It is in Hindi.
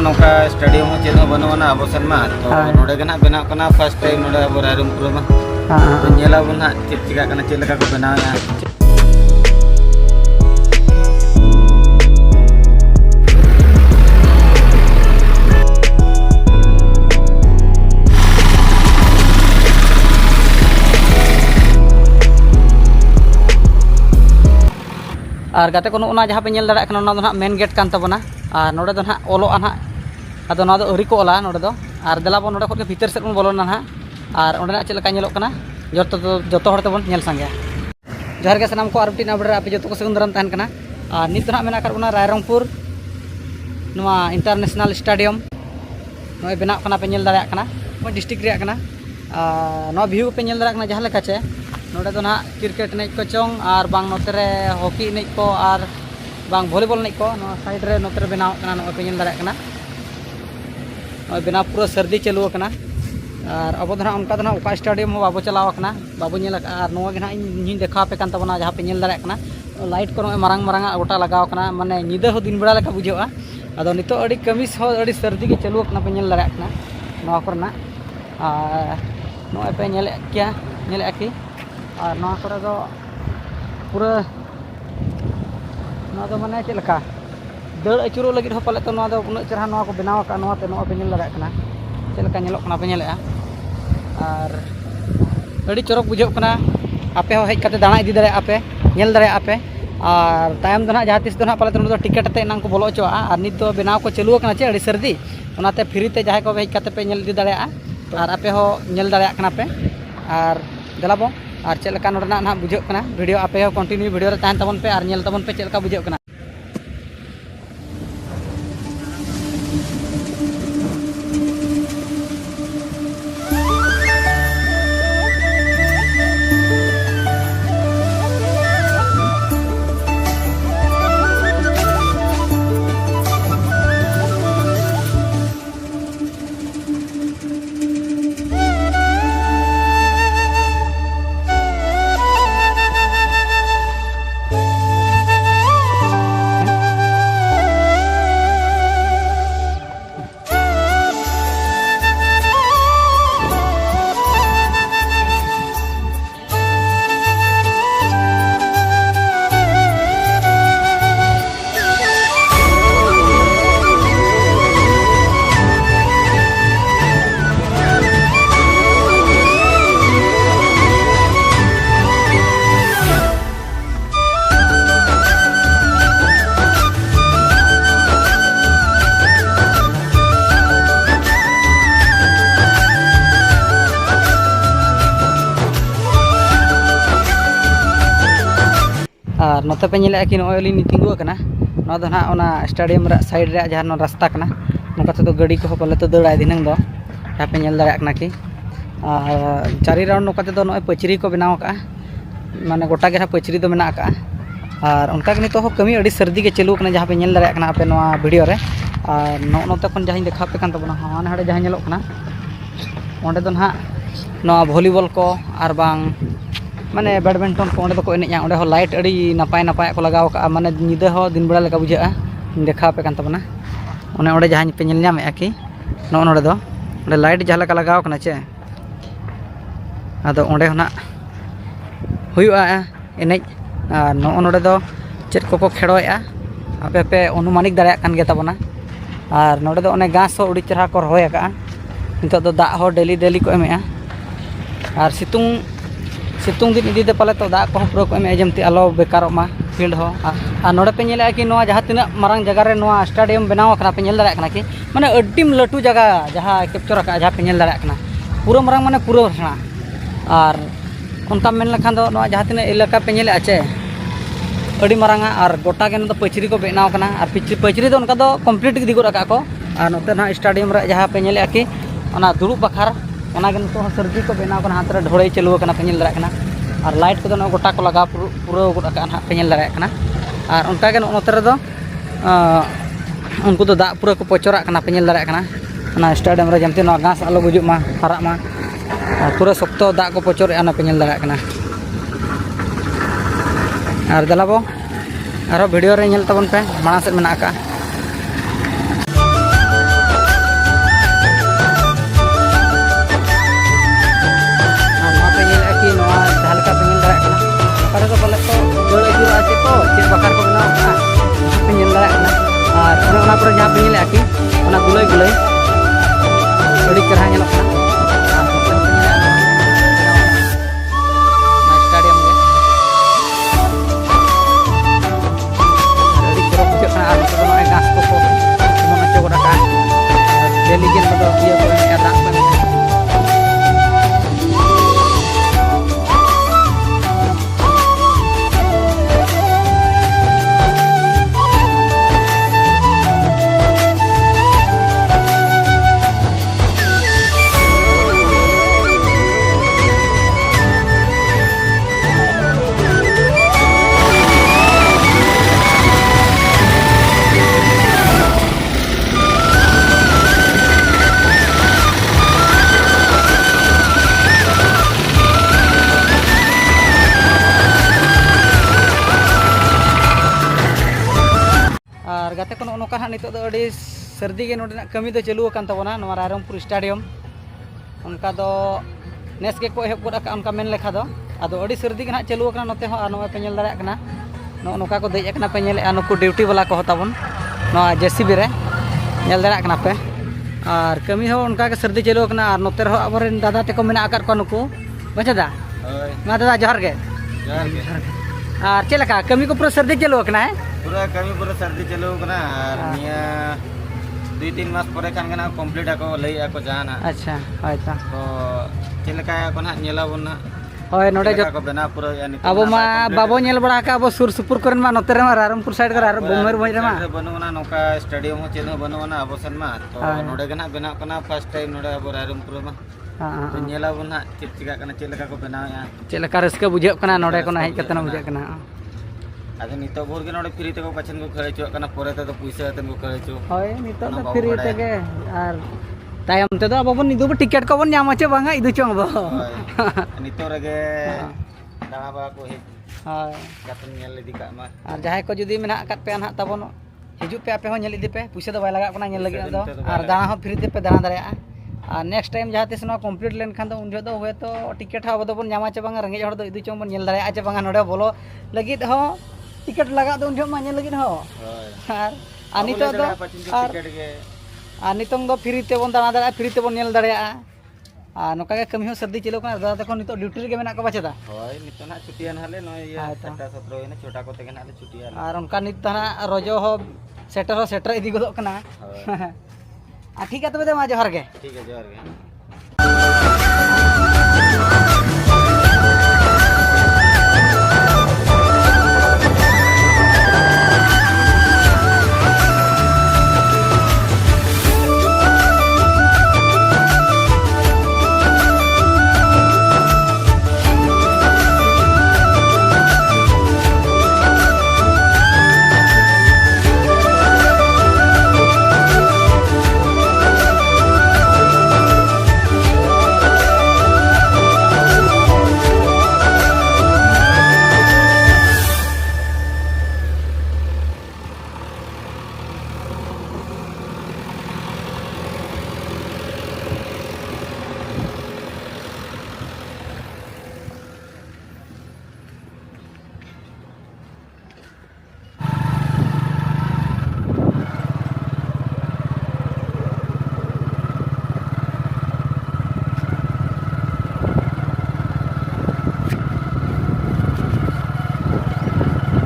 नौका स्टेडियम चेल बनवाना अब सन मा तो नोडे गना बनाव कना फर्स्ट टाइम नोडे अब रायरंगपुर मा तो नेला बुना चेक चिका कना चेल लगा को बनाया और गाते को जहाँ पे नेल दाड़ा ना ना मेन गेट कान तबना और नोडे ना ओलोआ ना अदो ना अरी को ओला नोडे दो और देलाबो नोडे खो भीतर सेद बन बोलोना ना और ओंडे चेक लका नेलोग कना जो हर तबन नेल संगे जोहार के सनाम को आर मिट्टी अपडेट आपे जो को सगुन दाराम तहन कना और नित ना मेना करबना रायरंगपुर नोआ इंटरनेशनल स्टेडियम नोय बेनाव कना पे नेल दाड़ा कना डिस्ट्रिक्ट रे कना नोआ व्यू पे नेल दाड़ा कना जहाँ लेका चे नोडे दो ना क्रिकेट एनेज को चोंग और बांग नोतरे हॉकी एनेज को और बांग वॉलीबॉल एनेज को नोआ साइड रे नोतरे बेनाव कना नोय पे नेल दाड़ा कना नोय बेनाव पूरा सर्दी चालू कना और अब दो ना उनका दो ना उका स्टेडियम हो बाबू चलाव कना बाबू नेल और नोआ गे ना इन देखा पे कान तबना जहाँ पे नेल दाड़ा कना लाइट को नोय मारंग मारंग गोटा लगाव कना माने निदा हो दिन बेड़ा लेका बुझावा अदो नितो अड़ी कमिस हो अड़ी सर्दी के चालू कना पे नेल दाड़ा कना नोआ करना नोय पे नेल क्या नेल की और नोआ करे दो पूरा नोआ दो माने चेक लका दड़ अचुरो लगी हो पाले तो नोआ दो उना चेहरा नोआ को बनाव का नोआ ते नोआ पे नेल दाड़ा कना चेक लका नेलोग कना पे नेलेआ और अड़ी चरक बुझाव कना आपे हो हेज कते दाणा इदी दाड़े आपे नेल दाड़े आपे और तायम दो ना जहाँ तीस दो ना पाले तो टिकट ते नाम को बोलो चोआ और नित दो बनाव को चालू कना चे अड़ी सर्दी ओनाते फ्री ते जहाँ को हेज कते पे नेल इदी दाड़ेआ और आपे हो नेल दाड़ेआ कना पे और देलाबो और चेक लका नोडना ना बुझाव कना वीडियो आपे हो कंटिन्यू वीडियो रे तहन तबन पे और नेल तबन पे चेक लका बुझाव कना और नोते पे नेले कि नोय लिनी तिंगु कना नो दो ना ओना स्टेडियम रे साइड रे जहां नो रास्ता कना नोका तो गाड़ी को पले तो दौड़ा दिनंग दो जहां पे नेल दाड़ा कना कि चारि राउंड नोका तो नोय पचरी को बनाव का माने गोटा गे पचरी दो मेना का और उनका नितो हो कमी अड़ी सर्दी के चालू कना जहां पे नेल दाड़ा कना पे नोआ वीडियो रे और नोते खन जहां देखा पे कान तबना हां हड़े जहां नेलो कना ओंडे दो ना नोआ वॉलीबॉल को और बांग माने बैडमिंटन को ओंडे को एनेजा ओंडे हो लाइट अड़ी नपाय नपाय को लगाव का माने निदा हो दिन बेड़ा लेका बुझा देखा पे कान तबना ओने ओंडे जहां पे नेल न्यामे की नो नोडे दो ओंडे लाइट जहां लेका लगाव कना चे आदो ओंडे होना हुयुआ एनेज नो नोडे दो चेक को खेड़ोया आपे पे अनुमानिक दाड़ा कान गे तबना और नोडे दो ओने घास हो उड़ी चेहरा को रोय का नितो दो दा हो डेली डेली को एमेआ और सितुंग दिन इदी दे पाले तो दा को पूरा को एमे जमती आलो बेकारो मा फील्ड हो और नोडे पे नेले कि नोआ जहां तिना मारंग जगह रे नोआ स्टेडियम बनाव कना पे नेल दाड़ा कना कि माने अड्डीम लटू जगह जहां कैप्चर का जहां पे नेल दाड़ा कना पूरा मारंग माने पूरा सेना और उनका मेन लखान दो नोआ जहां तिना इलाका पे नेले आचे अड़ी मारंगा और गोटा के तो पचरी को बनाव कना और पचरी दो उनका दो कंप्लीट दी गोरा का को और नोते ना स्टेडियम रे जहां पे नेले कि ओना दुरुब बखार ओना के तो सर्दी को बनाव कना हाथ रे ढोड़े चालू कना पे नेल दाड़ा कना और लाइट को दो गोटा को लगा पूरा गोटा का ना पे नेल दाड़ा कना और उनका के नोते रे दो उनको तो दा पूरा को पचरा कना पे नेल दाड़ा कना ओना स्टेडियम रे जमते नो घास आलो गुजुक मा हरा मा पूरा सख्तो दा को पचरे ना पे नेल दाड़ा कना और दलाबो आरो वीडियो रे नेल तबन पे माना से मेना का ᱟᱹᱰᱤ ᱪᱮᱦᱨᱟ ᱧᱮᱞᱚᱜ ᱠᱟᱱᱟ ᱟᱨ ᱱᱚᱛᱮ ᱦᱚᱸ ᱚᱱᱟ ᱥᱴᱮᱰᱤᱭᱟᱢ ᱜᱮ ᱟᱹᱰᱤ ᱪᱚᱨᱚᱠ ᱵᱩᱡᱷᱟᱹᱜ ᱠᱟᱱᱟ ᱟᱨ ᱱᱚᱛᱮ ᱫᱚ ᱱᱚᱜᱼᱚᱭ ᱜᱷᱟᱥ ᱠᱚᱠᱚ ᱮᱢᱚᱱ ᱦᱚᱪᱚ ᱜᱚᱫ ᱟᱠᱟᱜᱼᱟ ᱟᱨ ᱰᱮᱞᱤ ᱜᱮ ᱱᱚᱛᱮ ᱫᱚ ᱤᱭᱟᱹ ᱠᱚ ᱮᱢᱮᱜᱼᱟ ᱫᱟᱜ ᱠᱚ ᱮᱢᱮᱜᱼᱟ ᱟᱨ ᱜᱟᱛᱮ ᱠᱚ ᱱᱚᱜᱼᱚ ᱱᱚᱝᱠᱟ ᱦᱟᱸᱜ ᱱᱤᱛᱚᱜ ᱫᱚ ᱟᱹᱰᱤ ᱥᱟᱹᱨᱫᱤ ᱜᱮ ᱱᱚᱰᱮᱱᱟᱜ ᱠᱟᱹᱢᱤ ᱫᱚ ᱪᱟᱹᱞᱩ ᱟᱠᱟᱱ ᱛᱟᱵᱚᱱᱟ ᱱᱚᱣᱟ ᱨᱟᱭᱨᱚᱝᱯᱩᱨ ᱥᱴᱮᱰᱤᱭᱟᱢ ᱚᱱᱠᱟ ᱫᱚ ᱱᱮᱥ ᱜᱮᱠᱚ ᱮᱦᱚᱵ ᱜᱚᱫ ᱟᱠᱟᱜᱼᱟ ᱚᱱᱠᱟ ᱢᱮᱱ ᱞᱮᱠᱷᱟ ᱫᱚ ᱟᱫᱚ ᱟᱹᱰᱤ ᱥᱟᱹᱨᱫᱤ ᱜᱮ ᱦᱟᱸᱜ ᱪᱟᱹᱞᱩ ᱟᱠᱟᱱᱟ ᱱᱚᱛᱮ ᱦᱚᱸ ᱟᱨ ᱱᱚᱜᱼᱚᱭ ᱯᱮ ᱧᱮᱞ ᱫᱟᱲᱮᱭᱟᱜ ᱠᱟᱱᱟ ᱱᱚᱜᱼᱚ ᱱᱚᱝᱠᱟ ᱠᱚ ᱫᱮᱡ ᱟᱠᱟᱱᱟ ᱯᱮ ᱧᱮᱞᱮᱜᱼᱟ ᱱᱩᱠᱩ ᱰᱤউᱴᱤ ᱵᱟᱞᱟ ᱠᱚᱦᱚᱸ ᱛᱟᱵᱚᱱ ᱱᱚᱣᱟ ᱡᱮᱥᱤᱵᱤ ᱨᱮ ᱧᱮᱞ ᱫᱟᱲᱮᱭᱟᱜ ᱠᱟᱱᱟ ᱯᱮ ᱟᱨ ᱠᱟᱹᱢᱤ ᱦᱚᱸ ᱚᱱᱠᱟ ᱜᱮ ᱥᱟᱹᱨᱫᱤ ᱪᱟᱹᱞᱩ ᱟᱠᱟᱱᱟ ᱟᱨ ᱱᱚᱛᱮ ᱨᱮᱦᱚᱸ ᱟᱵᱚᱨᱮᱱ ᱫᱟᱫᱟ ᱛᱮᱠᱚ ᱢᱮᱱᱟᱜ ᱟᱠᱟᱫ ᱠᱚᱣᱟ ᱱᱩᱠᱩ ᱵᱟᱪᱮᱫᱟ ᱦᱳᱭ ᱢᱟ ᱫᱟᱫᱟ ᱡᱚᱦᱟᱨ ᱜᱮ ᱡᱚᱦᱟᱨ ᱜᱮ ᱟᱨ ᱪᱮᱫ ᱞᱮᱠᱟ ᱠᱟᱹᱢᱤ ᱠᱚ ᱯᱩᱨᱟᱹ ᱥᱟᱹᱨᱫᱤ ᱪᱟᱹᱞᱩ ᱟᱠᱟᱱᱟ पूरा कमी पूरा सर्दी चलो कना और निया 2-3 मास परे खान गना कंप्लीट ako लई ako जाना अच्छा हयतो तो चेलका को ना नेला बना होय नोडे जो को बना पूरा यानी अब मा बाबो नेल बड़ा का अब सुर सुपुर करन मा नोते रे मा रारमपुर साइड कर बोमेर भई रे मा बनवना नोका स्टेडियम हो चेनो बनवना अब सन मा तो नोडे गना बना कना फर्स्ट टाइम नोडे अब रारमपुर मा तो नेला बना चिका कना चेलका को बनाया चेलका रस्का बुझे कना नोडे को हेज कतना बुझे कना आगे नितो बोर के नोडे फ्री तको पछन को खरे चो कना परे तो पैसा तन को खरे चो होय नितो तो फ्री तके आर तायम ते दो अब बन निदु टिकट को बन ᱧᱟᱢ ᱟᱪᱮ ᱵᱟᱝᱟ ᱤᱫᱩ ᱪᱚᱝ ᱵᱚ नितो रगे दावा बा को हे होय ᱠᱟᱛᱮ ᱧᱮᱞ ᱤᱫᱤ ᱠᱟᱜ ᱢᱟ ᱟᱨ ᱡᱟᱦᱟᱸᱭ ᱠᱚ ᱡᱩᱫᱤ ᱢᱮᱱᱟᱜ ᱟᱠᱟᱫ ᱯᱮ ᱱᱟᱦᱟᱜ ᱛᱟᱵᱚᱱ ᱦᱤᱡᱩᱜ ᱯᱮ ᱟᱯᱮ ᱦᱚᱸ ᱧᱮᱞ ᱤᱫᱤ ᱯᱮ ᱯᱩᱭᱥᱟᱹ ᱫᱚ ᱵᱟᱭ ᱞᱟᱜᱟᱜ ᱠᱟᱱᱟ ᱧᱮᱞ ᱞᱟᱹᱜᱤᱫ ᱫᱚ ᱟᱨ ᱫᱟᱬᱟ ᱦᱚᱸ ᱯᱷᱨᱤ ᱛᱮᱯᱮ ᱫᱟᱬᱟ ᱫᱟᱲᱮᱭᱟᱜᱼᱟ ᱟᱨ नेक्स्ट टाइम ᱡᱟᱦᱟᱸ ᱛᱤᱥ ᱱᱚᱣᱟ ᱠᱚᱢᱯᱞᱤᱴ ᱞᱮᱱᱠᱷᱟᱱ ᱫᱚ ᱩᱱ ᱡᱚᱦᱚᱜ ᱫᱚ ᱦᱚᱭᱛᱚ ᱴᱤᱠᱤᱴ ᱦᱚᱸ ᱟᱵᱚ ᱫᱚᱵᱚᱱ ᱧᱟᱢᱟ ᱪᱮ ᱵᱟᱝᱟ ᱨᱮᱸᱜᱮᱡ ᱦᱚᱲ ᱫᱚ ᱤᱫᱩ ᱪᱚᱝ ᱵᱚᱱ ᱧᱮᱞ ᱫᱟᱲᱮᱭᱟᱜᱼᱟ ᱪᱮ ᱵᱟᱝᱟ ᱱᱚᱰᱮ ᱵᱚᱞᱚ ᱞᱟᱹᱜᱤᱫ ᱦᱚᱸ ᱴᱤᱠᱤᱴ ᱞᱟᱜᱟᱜ ᱫᱚ ᱩᱱ ᱡᱚᱦᱚᱜ ᱢᱟ ᱧᱮᱞ ᱞᱟᱹᱜᱤᱫ ᱦᱚᱸ ᱟᱨ ᱱᱤᱛᱚᱜ ᱫᱚ ᱟᱨ ᱱᱤᱛᱚᱝ ᱫᱚ ᱯᱷᱨᱤ ᱛᱮᱵᱚᱱ ᱫᱟᱬᱟ ᱫᱟᱲᱮᱭᱟᱜᱼᱟ ᱯᱷᱨᱤ ᱛᱮᱵᱚᱱ ᱧᱮल ᱫᱟᱲᱮᱭᱟᱜᱼᱟ ᱟᱨ ᱱᱚᱝᱠᱟ ᱜᱮ ᱠᱟᱹᱢᱤ ᱦᱚᱸ ᱥᱟᱹᱨᱫᱤ ᱪᱟᱹᱞᱩ ᱠᱟᱱᱟ ᱫᱟᱫᱟ ᱛᱟᱠᱚ ᱱᱤᱛᱚᱜ ᱰᱤউᱴᱤ ᱨᱮᱜᱮ ᱢᱮᱱᱟᱜ ᱠᱚᱣᱟ ᱪᱮᱫᱟ ᱦᱳᱭ ᱱᱤᱛᱚᱜ ᱱᱟ ᱪᱷᱩᱴᱤᱭᱟᱱ ᱦᱟᱞᱮ ᱱᱚᱭ 7-17 ᱦᱩᱭᱱᱟ ᱪᱷᱚᱴᱟ ᱠᱚᱛᱮ ᱜᱮ ᱱᱟᱞᱮ ᱪᱷᱩᱴᱤᱭᱟᱱ ᱟᱨ ᱚᱱᱠᱟ ᱱᱤᱛ ᱛᱟᱦᱟ ᱨᱚᱡᱚ ᱦᱚᱸ ᱥᱮᱴᱮᱨ ᱤᱫᱤ ᱜᱚᱫᱚᱜ ᱠᱟᱱᱟ ᱟᱨ ᱴᱷᱤᱠ ᱜᱮᱭᱟ ᱛᱚᱵᱮ ᱢᱟ ᱡᱚᱦᱟᱨ ᱜᱮ ठीक है जोहार गे